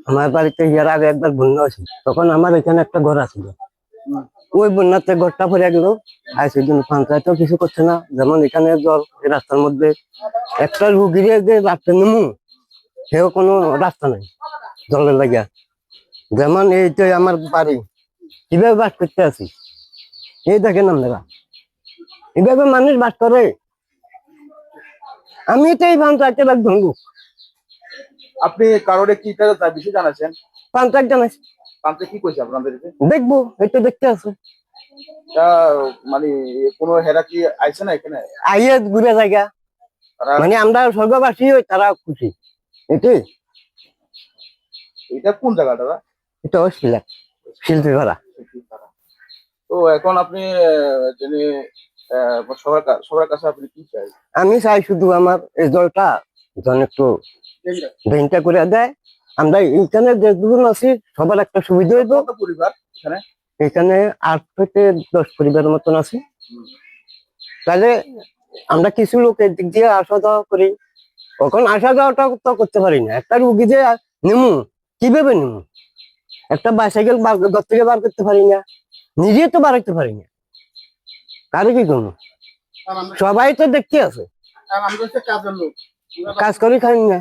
আমার বাড়িতে ইয়ার আগে একবার বন্যা হয়েছিল, তখন আমার এখানে একটা ঘর আছিল। ওই বন্যাতে ঘরটা পড়ে গেল। আইসি দিন পঞ্চায়েতও কিছু করছে না। যেমন এখানে জল, এই রাস্তার মধ্যে একটা রুগীরে যে রাস্তা নেমু, সেও কোনো রাস্তা নাই জলের লাগিয়া। যেমন এইটাই আমার বাড়ি, কিভাবে বাস করতে আছি এই দেখেন আপনারা, এইভাবে মানুষ বাস করে। আমি তো এই পঞ্চায়েতের একজন লোক। আপনি কারোরে কি তার বিষয় জানাচ্ছেন? পঞ্চায়েত জানাইছি, পান্তে কি কইছে আপনাদেরকে? দেখবো, এই তো দেখতে আছে। তা মানে কোনো হেরা কি আইছে না এখানে? আইয়ে ঘুরে জায়গা, তারা মানে আমরা স্বর্গবাসী হই, তারা খুশি। এটাই, এটা কোন জায়গাটা? এটা অস্ট্রেলিয়া শিল্পী ভাড়া। তো এখন আপনি যিনি সবার কাছে আপনি কি চাই? আমি চাই শুধু আমার এই জলটা যেন একটু ড্রেনটা করে দেয়। আমরা এইখানে যেগুলো আছি সবার একটা সুবিধা হইব। কত পরিবার এখানে? এখানে 8 থেকে 10 পরিবারের মতন আছে। তাহলে আমরা কিছু লোক এদিক দিয়ে আসা যাওয়া করি, কখন আসা যাওয়াটা তো করতে পারি না। একটা রুগী যে নেমু, কিভাবে নেমু? একটা বাইসাইকেল ঘর থেকে বার করতে পারি না, নিজে তো বাড়াইতে পারি না, কারে কি করবো? সবাই তো দেখতে আছে, কাজ করি খাই না।